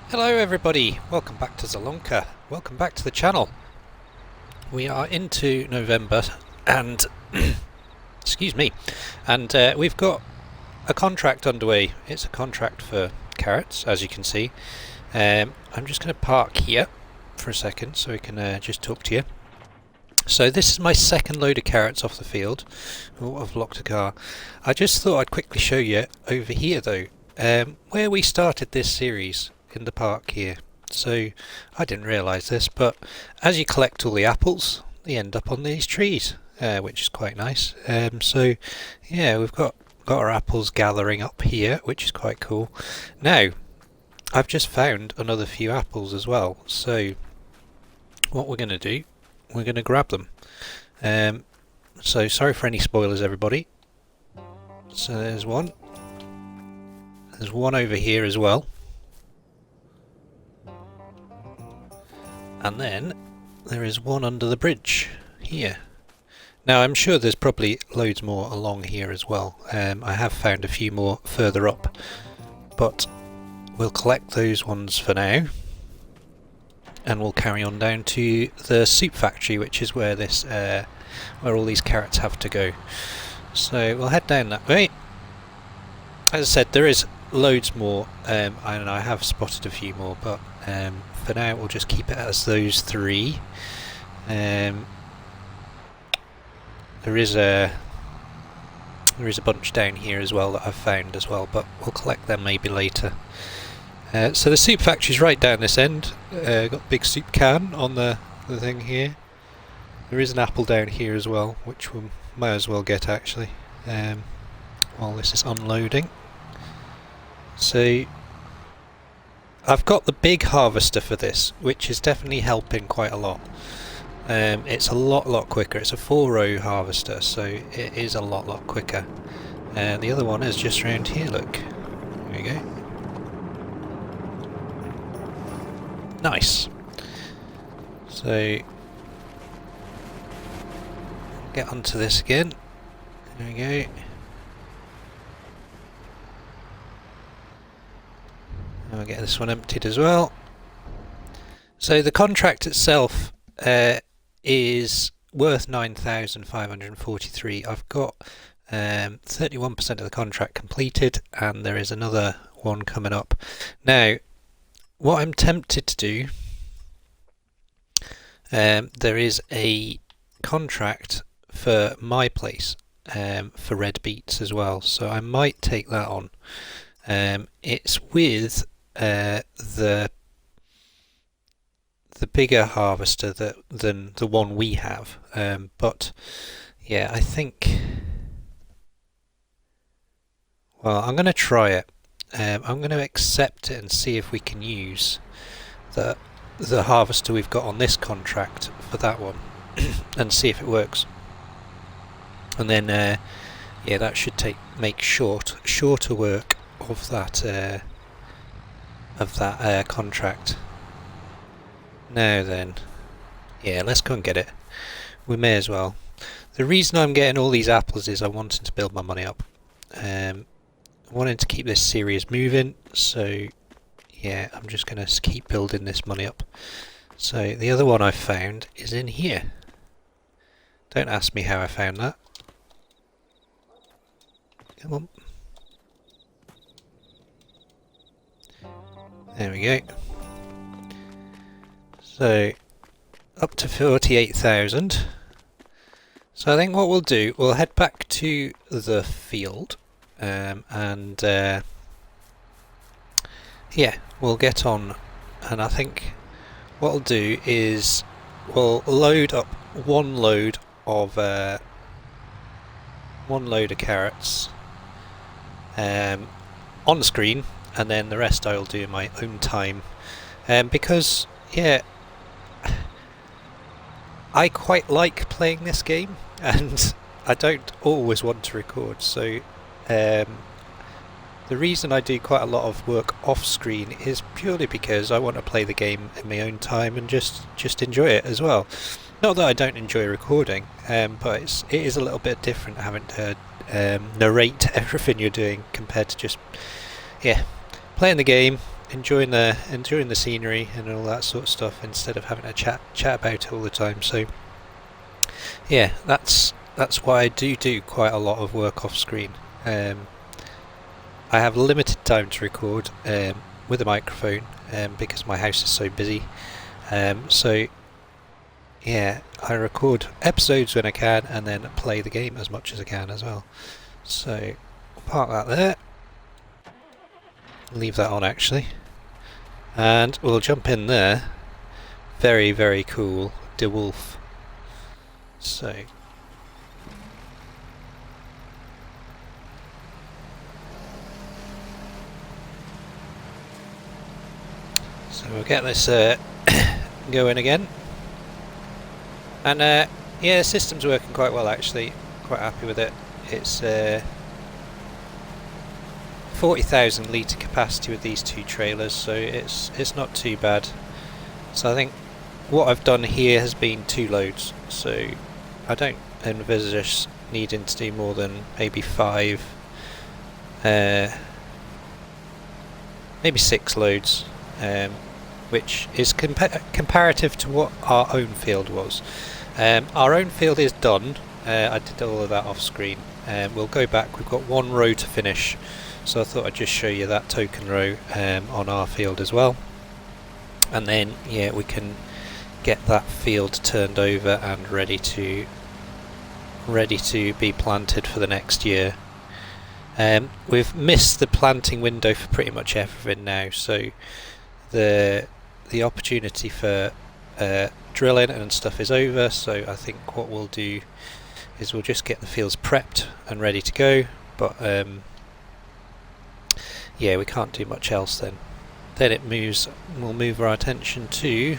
Hello everybody, welcome back to Zielonka, welcome back to the channel. We are into November and, excuse me, and we've got a contract underway. It's a contract for carrots, as you can see. I'm just going to park here for a second so we can just talk to you. So this is my second load of carrots off the field. Oh, I've locked a car. I just thought I'd quickly show you over here though, where we started this series. In the park here. So I didn't realise this, but as you collect all the apples they end up on these trees, which is quite nice. So yeah, we've got our apples gathering up here, which is quite cool. Now I've just found another few apples as well, so what we're going to do, we're going to grab them. So sorry for any spoilers everybody. So there's one over here as well. And then there is one under the bridge here. Now I'm sure there's probably loads more along here as well. I have found a few more further up, but we'll collect those ones for now and we'll carry on down to the soup factory, which is where this where all these carrots have to go. So we'll head down that way. As I said, there is loads more, and I have spotted a few more, but for now we'll just keep it as those three. There is a bunch down here as well that I've found as well, but we'll collect them maybe later. So the soup factory's right down this end. Got a big soup can on the thing here. There is an apple down here as well, which we might as well get actually while this is unloading. So I've got the big harvester for this, which is definitely helping quite a lot. It's a lot quicker. It's a 4-row harvester, so it is a lot quicker. The other one is just around here, look. There we go. Nice. So get onto this again. There we go. And we'll get this one emptied as well. So the contract itself is worth 9,543. I've got 31% of the contract completed, and there is another one coming up. Now, what I'm tempted to do, there is a contract for my place for red beets as well, so I might take that on. It's with the bigger harvester than the one we have, but yeah, I think, well, I'm going to try it. I'm going to accept it and see if we can use the harvester we've got on this contract for that one and see if it works. And then yeah, that should make shorter work of that contract. Now then, yeah, let's go and get it. We may as well. The reason I'm getting all these apples is I'm wanting to build my money up. I wanted to keep this series moving, so yeah, I'm just going to keep building this money up. So the other one I found is in here. Don't ask me how I found that. Come on. There we go. So up to 48,000. So I think what we'll do, we'll head back to the field, and yeah, we'll get on. And I think what we'll do is we'll load up one load of carrots on screen, and then the rest I'll do in my own time, because yeah, I quite like playing this game and I don't always want to record, so the reason I do quite a lot of work off screen is purely because I want to play the game in my own time and just enjoy it as well. Not that I don't enjoy recording, but it is a little bit different having to narrate everything you're doing compared to just, yeah, playing the game, enjoying the scenery and all that sort of stuff instead of having to chat about it all the time. So yeah, that's why I do quite a lot of work off screen. I have limited time to record with a microphone because my house is so busy. So yeah, I record episodes when I can and then play the game as much as I can as well. So I'll park that there, leave that on actually, and we'll jump in there. Very, very cool DeWolf. So we'll get this going again. And yeah, the system's working quite well actually, quite happy with it. It's 40,000 litre capacity with these two trailers, so it's not too bad. So I think what I've done here has been 2 loads, so I don't envisage needing to do more than maybe 5, maybe 6 loads, which is comparative to what our own field was. Our own field is done. I did all of that off screen. We'll go back, we've got 1 row to finish, so I thought I'd just show you that token row on our field as well, and then yeah, we can get that field turned over and ready to be planted for the next year. We've missed the planting window for pretty much everything now, so the opportunity for drilling and stuff is over. So I think what we'll do is we'll just get the fields prepped and ready to go, but yeah, we can't do much else then. Then we'll move our attention to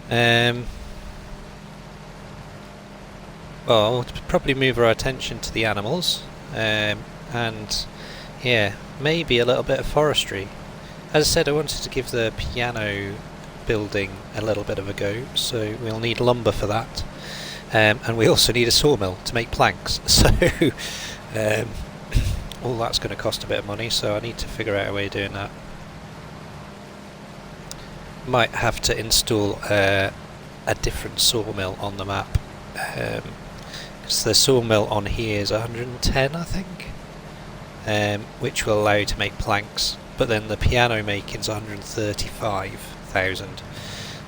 well, we'll probably move our attention to the animals, and yeah, maybe a little bit of forestry. As I said, I wanted to give the piano building a little bit of a go, so we'll need lumber for that, and we also need a sawmill to make planks, so all that's going to cost a bit of money, so I need to figure out a way of doing that. Might have to install a different sawmill on the map, because the sawmill on here is 110 I think, which will allow you to make planks, but then the piano making is 135,000,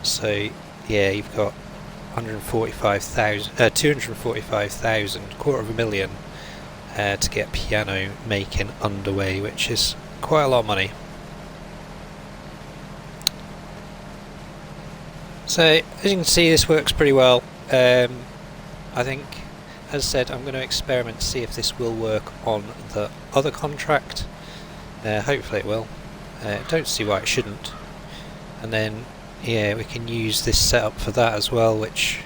so yeah, you've got 245,000, 250,000 to get piano making underway, which is quite a lot of money. So as you can see, this works pretty well. I think, as I said, I'm going to experiment to see if this will work on the other contract. Hopefully it will. Don't see why it shouldn't. And then yeah, we can use this setup for that as well, which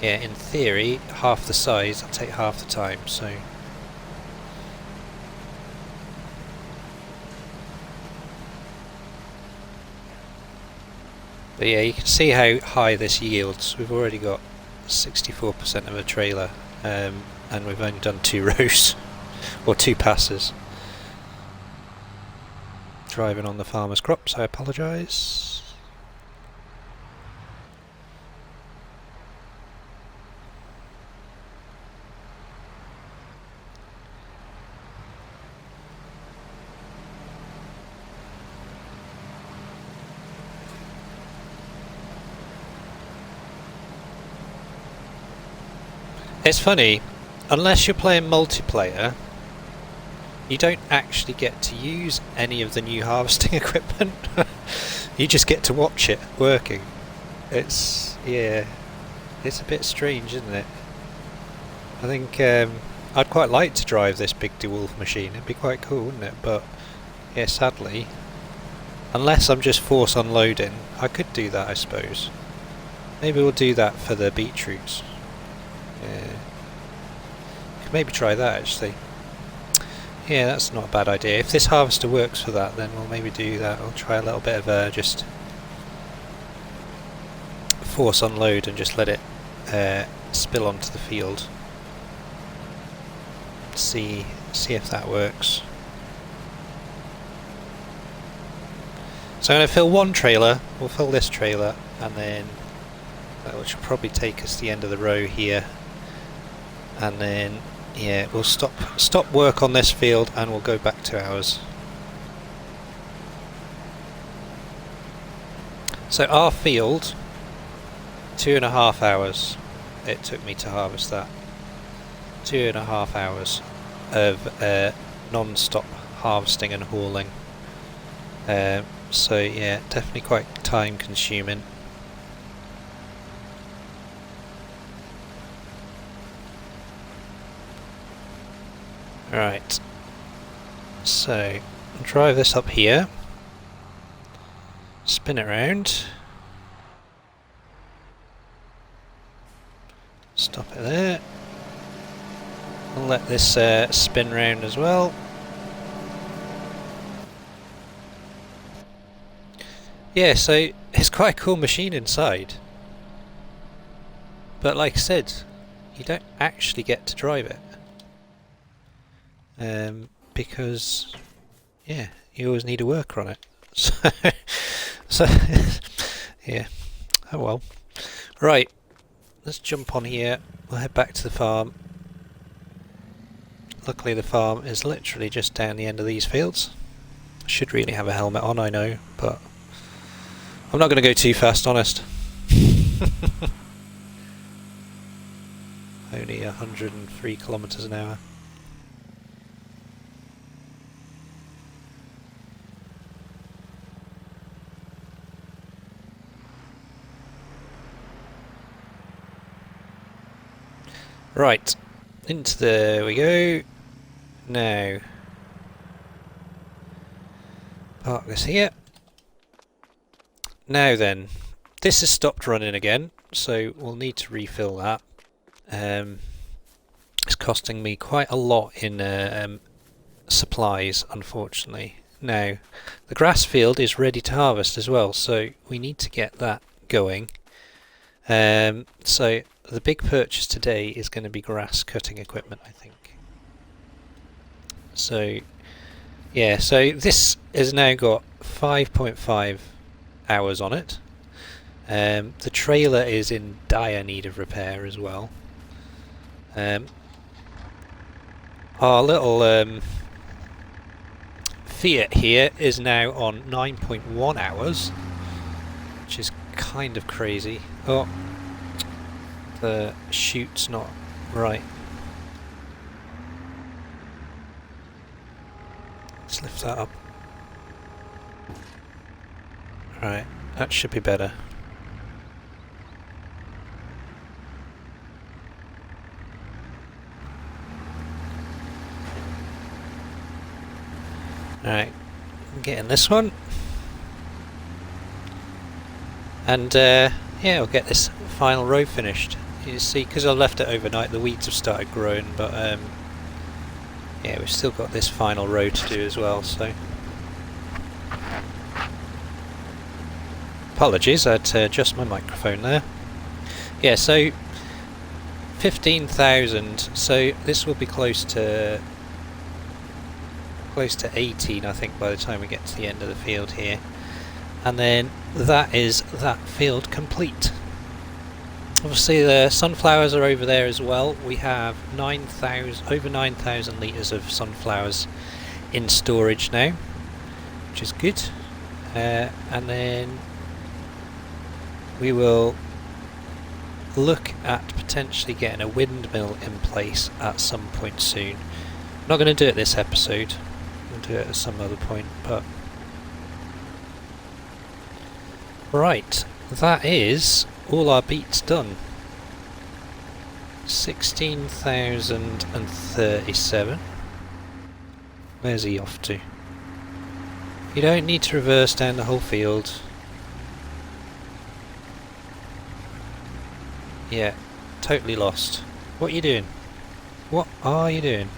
yeah, in theory half the size, I'll take half the time, so but yeah, you can see how high this yields. We've already got 64% of a trailer, and we've only done 2 rows or 2 passes. Driving on the farmer's crops, I apologise. It's funny, unless you're playing multiplayer, you don't actually get to use any of the new harvesting equipment. You just get to watch it working. It's, yeah, it's a bit strange, isn't it? I think I'd quite like to drive this big DeWolf machine, it'd be quite cool, wouldn't it? But yeah, sadly, unless I'm just force unloading, I could do that, I suppose. Maybe we'll do that for the beetroots. Yeah. Could maybe try that actually. Yeah, that's not a bad idea. If this harvester works for that, then we'll maybe do that. I'll try a little bit of just force unload and just let it spill onto the field. See if that works. So I'm going to fill one trailer, we'll fill this trailer, and then which will probably take us to the end of the row here, and then yeah, we'll stop work on this field and we'll go back to ours. So our field, 2.5 hours it took me to harvest that. 2.5 hours of non-stop harvesting and hauling. So yeah, definitely quite time consuming. Right, so drive this up here, spin it round, stop it there, and let this spin round as well. Yeah, so it's quite a cool machine inside, but like I said, you don't actually get to drive it. Because yeah, you always need a worker on it. So yeah, oh well. Right, let's jump on here, we'll head back to the farm. Luckily the farm is literally just down the end of these fields. I should really have a helmet on, I know, but I'm not going to go too fast, honest. Only 103 kilometers an hour. Right, there we go. Now, park this here. Now then, this has stopped running again, so we'll need to refill that. It's costing me quite a lot in supplies, unfortunately. Now, the grass field is ready to harvest as well, so we need to get that going. So the big purchase today is going to be grass cutting equipment, I think. So yeah, so this has now got 5.5 hours on it. The trailer is in dire need of repair as well. Our little Fiat here is now on 9.1 hours, which is kind of crazy. Oh, the chute's not right. Let's lift that up. Right, that should be better. Alright, I'm getting this one. And yeah, I'll get this final row finished. You see, because I left it overnight, the weeds have started growing, but yeah, we've still got this final row to do as well, so. Apologies, I had to adjust my microphone there. Yeah, so 15,000, so this will be close to 18, I think, by the time we get to the end of the field here. And then that is that field complete. Obviously the sunflowers are over there as well. We have over 9,000 litres of sunflowers in storage now, which is good. And then we will look at potentially getting a windmill in place at some point soon. I'm not going to do it this episode, we'll do it at some other point, but right, that is all our beets done. 16,037. Where's he off to? You don't need to reverse down the whole field. Yeah, totally lost. What are you doing? What are you doing?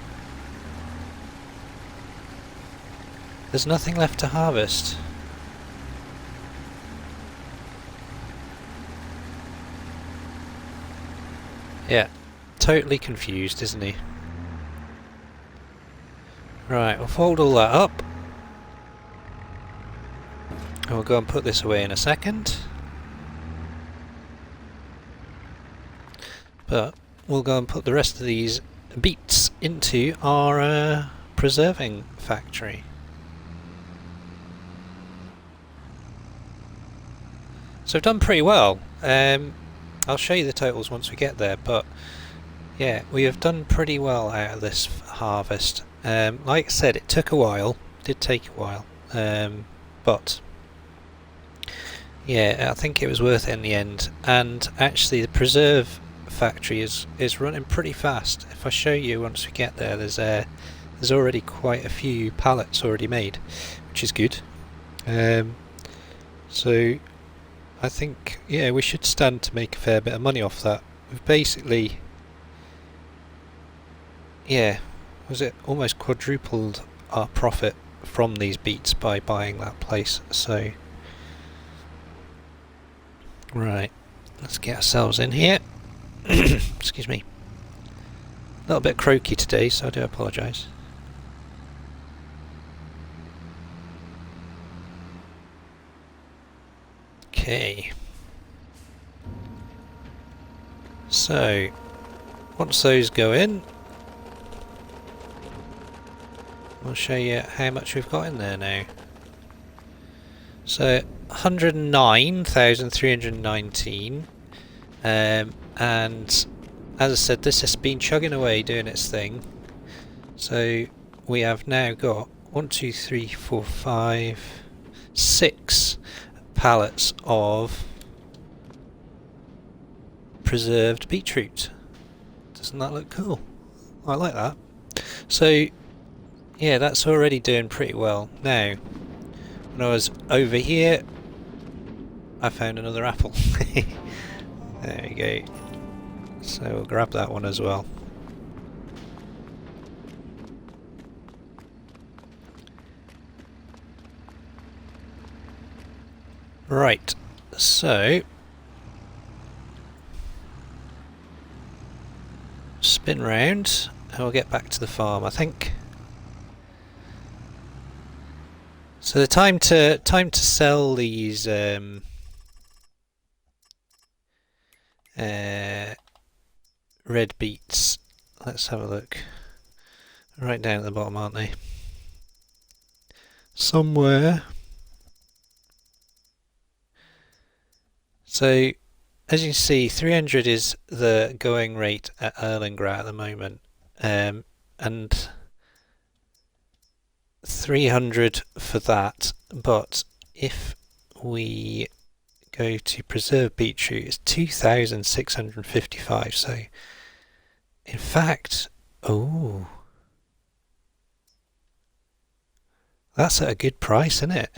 There's nothing left to harvest. Yeah, totally confused, isn't he? Right, we'll fold all that up. And we'll go and put this away in a second. But we'll go and put the rest of these beets into our preserving factory. So I've done pretty well. I'll show you the totals once we get there, but yeah, we have done pretty well out of this harvest. Like I said, it took a while, did take a while, but yeah, I think it was worth it in the end. And actually the preserve factory is running pretty fast. If I show you once we get there, there's already quite a few pallets already made, which is good. So I think, yeah, we should stand to make a fair bit of money off that. We've basically, yeah, was it almost quadrupled our profit from these beets by buying that place. So right, let's get ourselves in here. Excuse me, a little bit croaky today, so I do apologise. Okay, so once those go in, we'll show you how much we've got in there now. So 109,319, and as I said, this has been chugging away doing its thing. So we have now got 1, 2, 3, 4, 5, 6 pallets of preserved beetroot. Doesn't that look cool? I like that. So yeah, that's already doing pretty well. Now, when I was over here, I found another apple. There we go. So we'll grab that one as well. Right, so spin round and we'll get back to the farm, I think. So the time to sell these red beets, let's have a look. Right down at the bottom, aren't they? Somewhere. So as you can see, 300 is the going rate at Erlengrad at the moment, and 300 for that. But if we go to preserved beetroot, it's 2,655. So in fact, oh, that's at a good price, isn't it?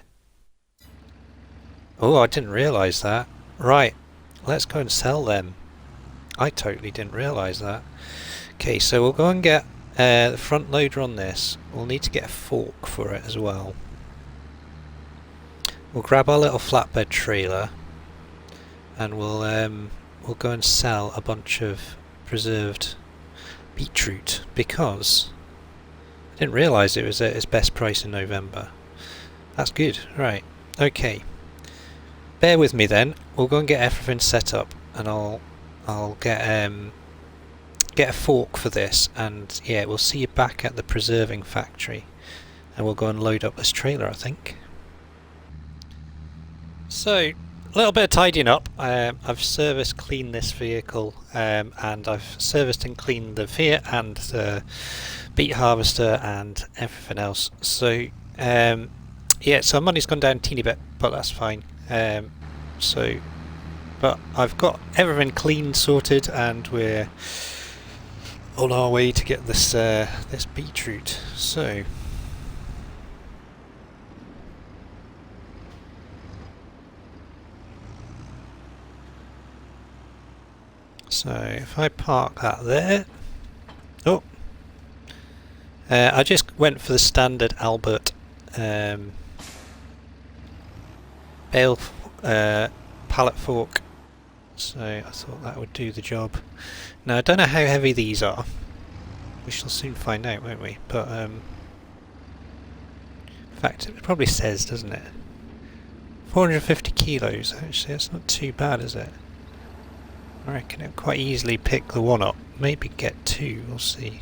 Oh, I didn't realise that. Right, let's go and sell them. I totally didn't realise that. Okay, so we'll go and get the front loader on this. We'll need to get a fork for it as well. We'll grab our little flatbed trailer and we'll go and sell a bunch of preserved beetroot because I didn't realise it was at its best price in November. That's good. Right, okay. Bear with me then. We'll go and get everything set up, and I'll get a fork for this, and yeah, we'll see you back at the preserving factory, and we'll go and load up this trailer, I think. So a little bit of tidying up. I've service cleaned this vehicle, and I've serviced and cleaned the Fiat and the beet harvester and everything else. So yeah, so money's gone down a teeny bit, but that's fine. But I've got everything clean, sorted, and we're on our way to get this this beetroot. So if I park that there, oh, I just went for the standard Albert bale pallet fork, so I thought that would do the job. Now I don't know how heavy these are. We shall soon find out, won't we? But in fact, it probably says, doesn't it? 450 kilos, actually, that's not too bad, is it? I reckon it'll quite easily pick the one up. Maybe get two, we'll see.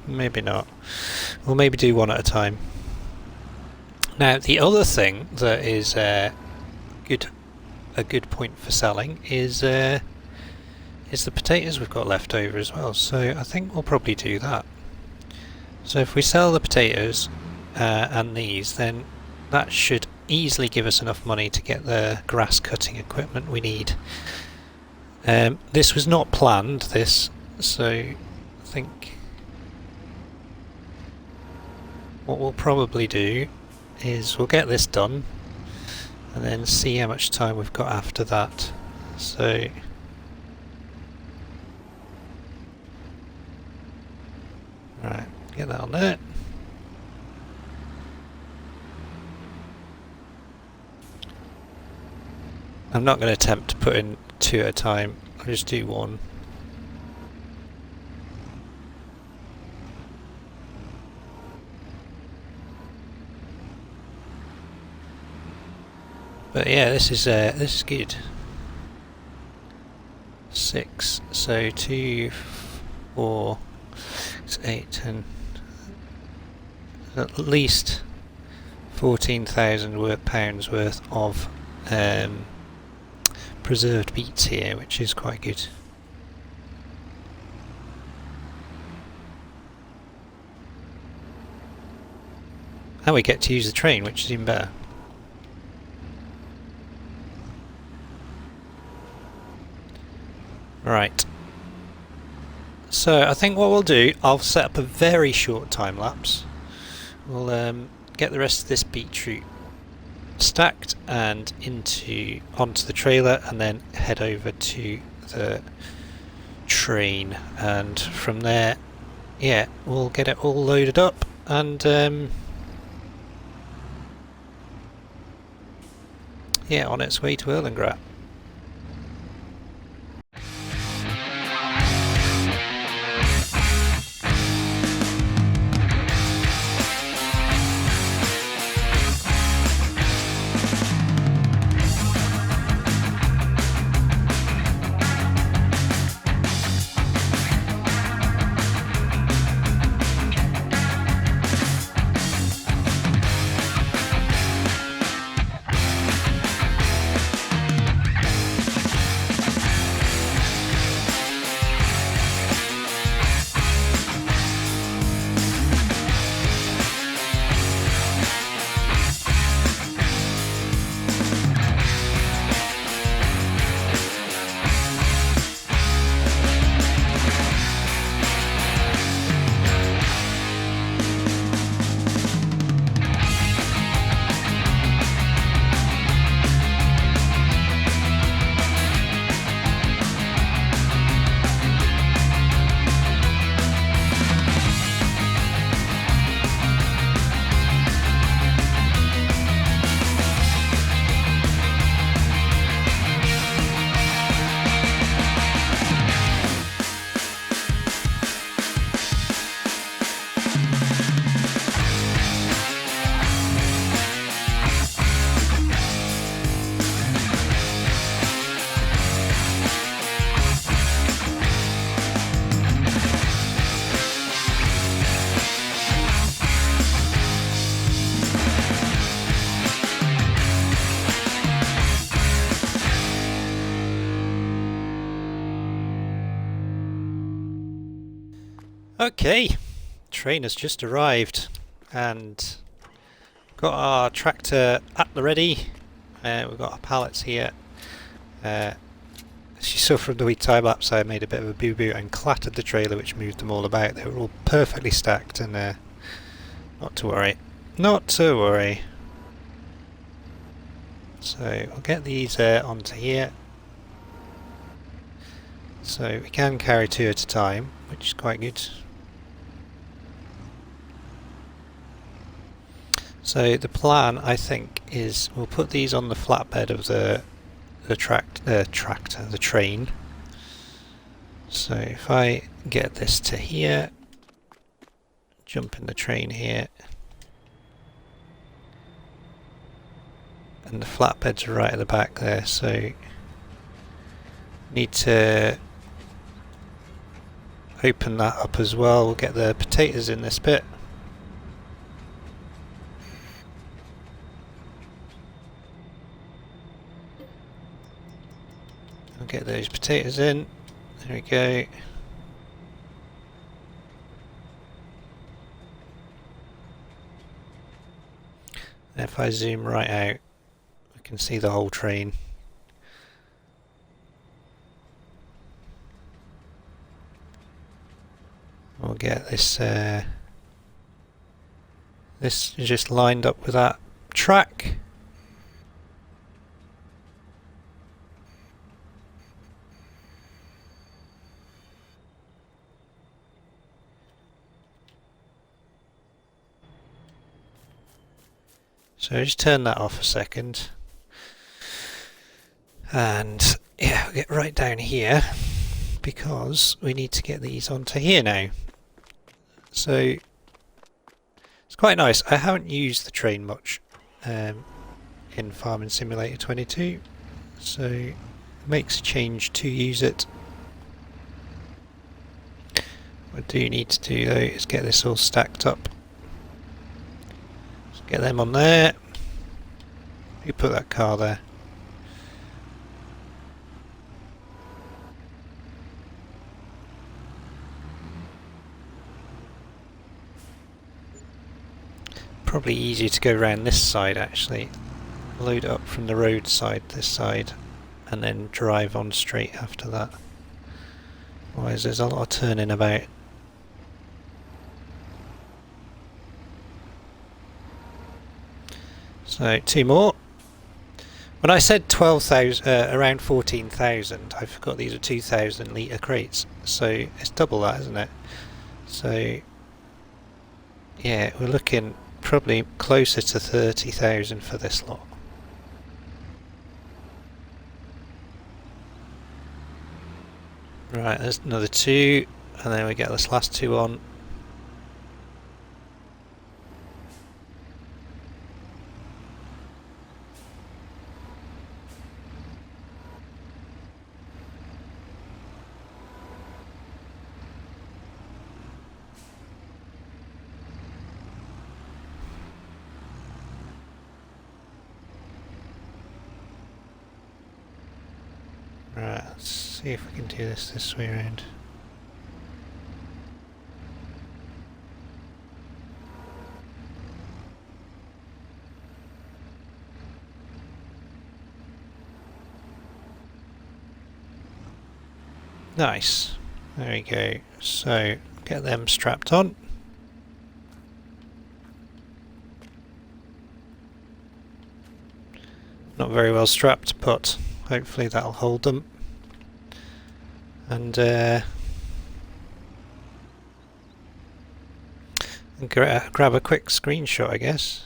Maybe not. We'll maybe do one at a time. Now, the other thing that is a good point for selling is the potatoes we've got left over as well. So I think we'll probably do that. So if we sell the potatoes and these, then that should easily give us enough money to get the grass cutting equipment we need. This was not planned, so I think what we'll probably do is we'll get this done and then see how much time we've got after that. So right, get that on there. I'm not going to attempt to put in two at a time, I'll just do one. But yeah, this is good. 6, so 2, 4, 6, 8, 10. At least 14,000 pounds worth of preserved beets here, which is quite good. And we get to use the train, which is even better. Right, so I think what we'll do, I'll set up a very short time lapse. We'll get the rest of this beetroot stacked and onto the trailer, and then head over to the train, and from there, yeah, we'll get it all loaded up and yeah, on its way to Erlengratt. Okay, train has just arrived and got our tractor at the ready. We've got our pallets here. As you saw from the wee time lapse, I made a bit of a boo-boo and clattered the trailer, which moved them all about. They were all perfectly stacked, and not to worry. Not to worry. So we'll get these onto here. So we can carry two at a time, which is quite good. So the plan, I think, is we'll put these on the flatbed of the train. So if I get this to here, jump in the train here, and the flatbeds are right at the back there, so need to open that up as well. We'll get the potatoes in this bit. I'll get those potatoes in. There we go. If I zoom right out, we can see the whole train. We'll get this this is just lined up with that track. So just turn that off a second. And yeah, we'll get right down here because we need to get these onto here now. So it's quite nice. I haven't used the train much in Farming Simulator 22, so it makes a change to use it. What I do need to do though is get this all stacked up. Let's get them on there. You put that car there. Probably easier to go around this side actually. Load it up from the road side, this side, and then drive on straight after that. Otherwise there's a lot of turning about. So 2 more. When I said 12,000, around 14,000, I forgot these are 2,000 litre crates. So it's double that, isn't it? So yeah, we're looking probably closer to 30,000 for this lot. Right, there's another 2, and then we get this last 2 on. Right, let's see if we can do this way around. Nice. There we go. So, get them strapped on. Not very well strapped, but hopefully that'll hold them. And grab a quick screenshot, I guess.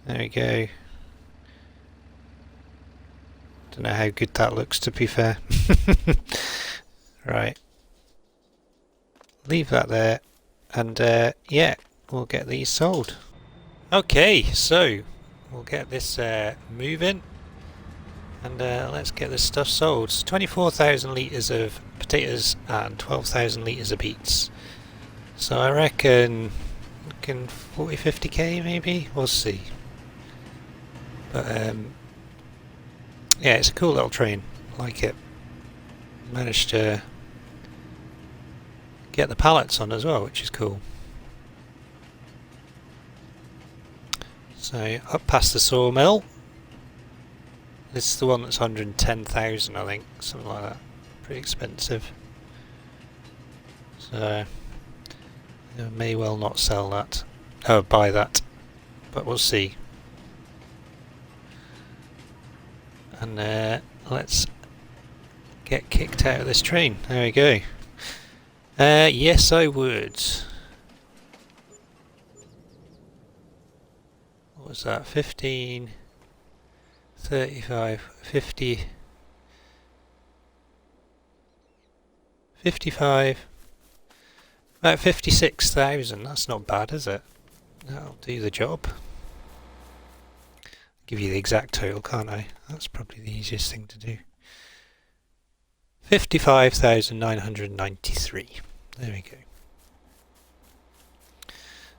There we go. Don't know how good that looks, to be fair. Right. Leave that there, and yeah, we'll get these sold. Okay, so we'll get this moving, and let's get this stuff sold. It's 24,000 litres of potatoes and 12,000 litres of beets. So I reckon 40-50k maybe, we'll see. But yeah, it's a cool little train, I like it. Managed to get the pallets on as well, which is cool. So up past the sawmill. This is the one that's 110,000, I think, something like that. Pretty expensive. So I may well not sell that. Oh, buy that. But we'll see. And let's get kicked out of this train. There we go. Yes, I would. was that? 15, 35, 50, 55, about 56,000. That's not bad, is it? That'll do the job. Give you the exact total, can't I? That's probably the easiest thing to do. 55,993. There we go.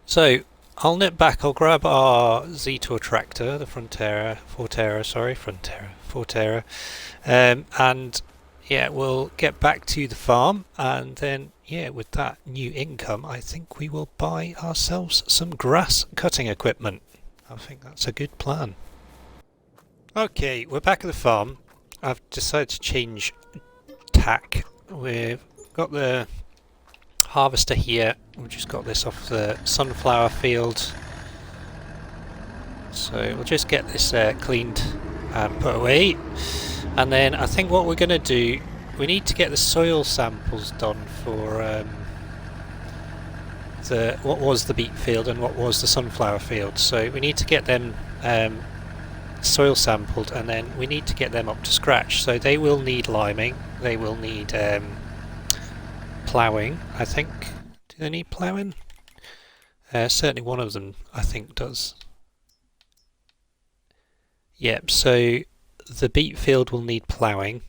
So I'll nip back. I'll grab our Zetor tractor, the Forterra, and yeah, we'll get back to the farm, and then yeah, with that new income, I think we will buy ourselves some grass cutting equipment. I think that's a good plan. Okay, we're back at the farm. I've decided to change tack. We've got the harvester here. We've just got this off the sunflower field. So we'll just get this cleaned and put away. And then I think what we're going to do, we need to get the soil samples done for what was the beet field and what was the sunflower field. So we need to get them soil sampled, and then we need to get them up to scratch. So they will need liming, they will need ploughing, I think. Do they need ploughing? Certainly one of them I think does. Yep, so the beet field will need ploughing,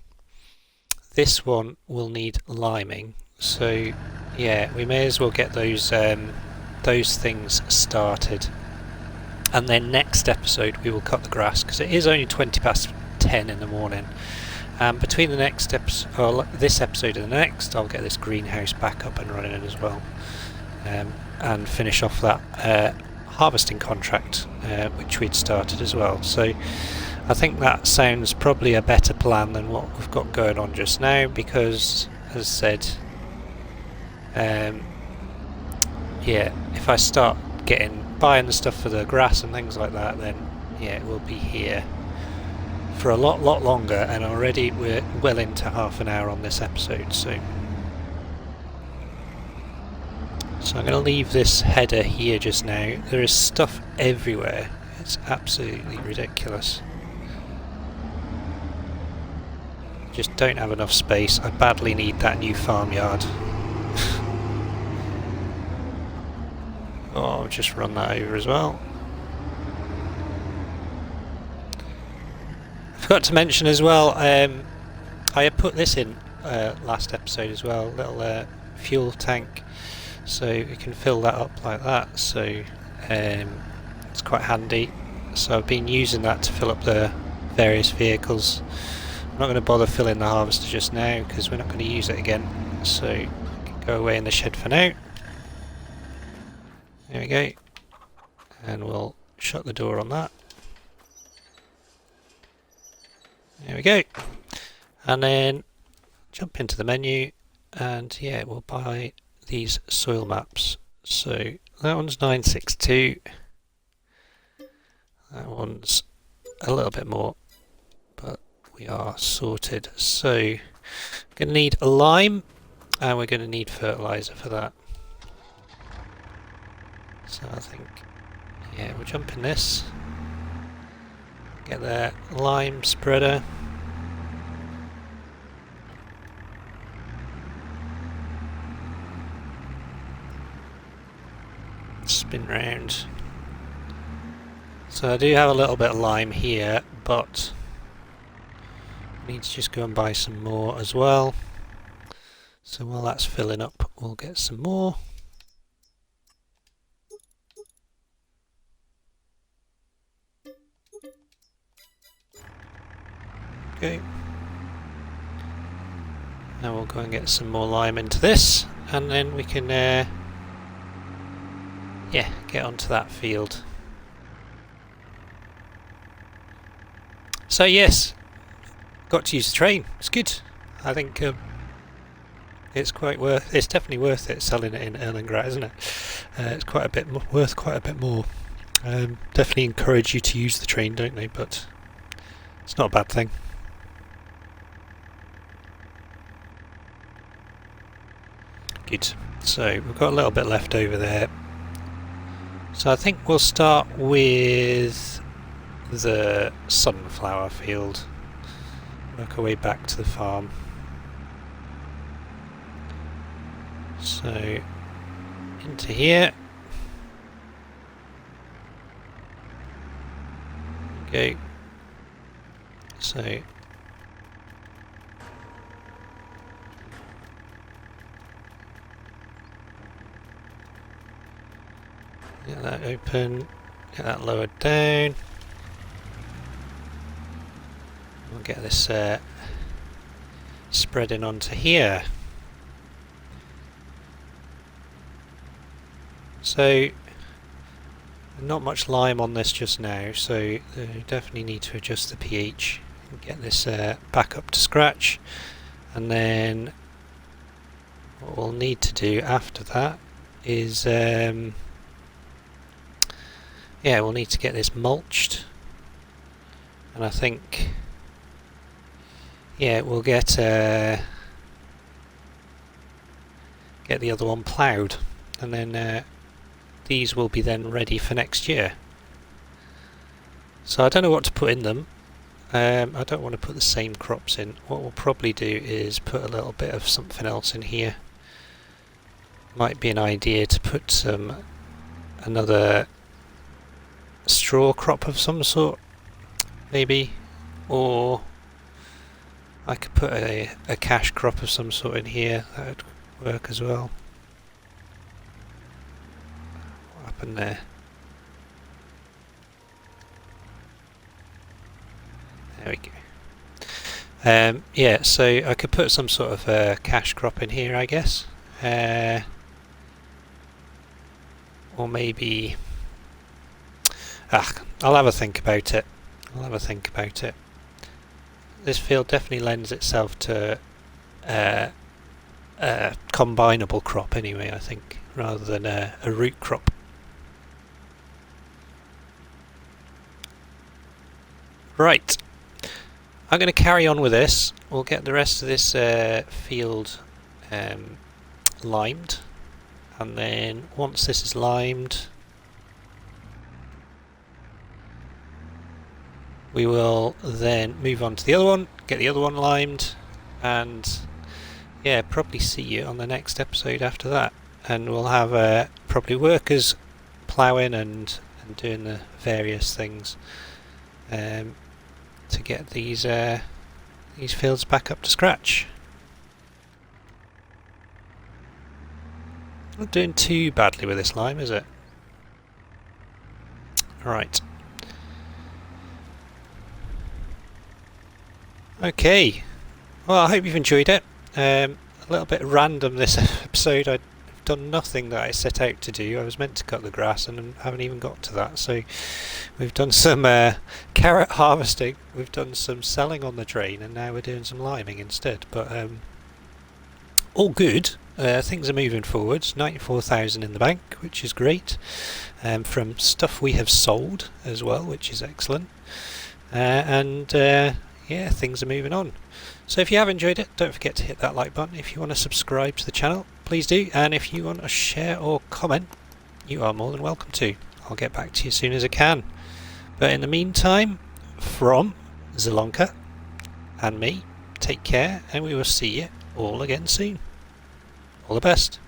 this one will need liming, so yeah, we may as well get those things started. And then next episode we will cut the grass, because it is only 20 past 10 in the morning. Between the next episode, or this episode and the next, I'll get this greenhouse back up and running as well, and finish off that harvesting contract which we'd started as well. So I think that sounds probably a better plan than what we've got going on just now, because as I said, yeah, if I start buying the stuff for the grass and things like that, then yeah, we'll be here for a lot longer, and already we're well into half an hour on this episode. So I'm going to leave this header here just now. There is stuff everywhere, it's absolutely ridiculous. Just don't have enough space. I badly need that new farmyard. Oh, I'll just run that over as well. I forgot to mention as well, I had put this in last episode as well, little fuel tank, so we can fill that up like that, so it's quite handy. So I've been using that to fill up the various vehicles. I'm not going to bother filling the harvester just now, because we're not going to use it again, so it can go away in the shed for now. There we go, and we'll shut the door on that. There we go, and then jump into the menu, and yeah, we'll buy these soil maps. So that one's 962, that one's a little bit more, but we are sorted. So going to need a lime, and we're going to need fertilizer for that. So I think, yeah, we'll jump in this, get the lime spreader, spin round. So I do have a little bit of lime here, but I need to just go and buy some more as well. So while that's filling up, we'll get some more. Okay. Now we'll go and get some more lime into this, and then we can yeah, get onto that field. So yes, got to use the train. It's good. I think it's definitely worth it selling it in Erlengrad, isn't it? It's quite a bit worth quite a bit more. Definitely encourage you to use the train, don't they? But it's not a bad thing. Good. So we've got a little bit left over there. So I think we'll start with the sunflower field. Work our way back to the farm. So into here. Go. So get that open, get that lowered down. We'll get this spreading onto here. So not much lime on this just now, so you definitely need to adjust the pH and get this back up to scratch. And then what we'll need to do after that is yeah, we'll need to get this mulched, and I think yeah, we'll get the other one ploughed, and then these will be then ready for next year. So I don't know what to put in them. I don't want to put the same crops in. What we'll probably do is put a little bit of something else in here. Might be an idea to put another straw crop of some sort, maybe, or I could put a cash crop of some sort in here. That would work as well. What happened there? There we go. Yeah, so I could put some sort of cash crop in here, I guess. Or maybe... I'll have a think about it. This field definitely lends itself to a combinable crop anyway, I think, rather than a root crop. Right, I'm going to carry on with this. We'll get the rest of this field limed, and then once this is limed, we will then move on to the other one, get the other one limed, and yeah, probably see you on the next episode after that. And we'll have probably workers ploughing and doing the various things to get these fields back up to scratch. Not doing too badly with this lime, is it? Right. Okay. Well, I hope you've enjoyed it. A little bit random this episode. I've done nothing that I set out to do. I was meant to cut the grass and haven't even got to that. So we've done some carrot harvesting, we've done some selling on the train, and now we're doing some liming instead. But all good. Things are moving forwards. 94,000 in the bank, which is great. From stuff we have sold as well, which is excellent. Yeah, things are moving on. So if you have enjoyed it, don't forget to hit that like button. If you want to subscribe to the channel, please do. And if you want to share or comment, you are more than welcome to. I'll get back to you as soon as I can. But in the meantime, from Zielonka and me, take care, and we will see you all again soon. All the best.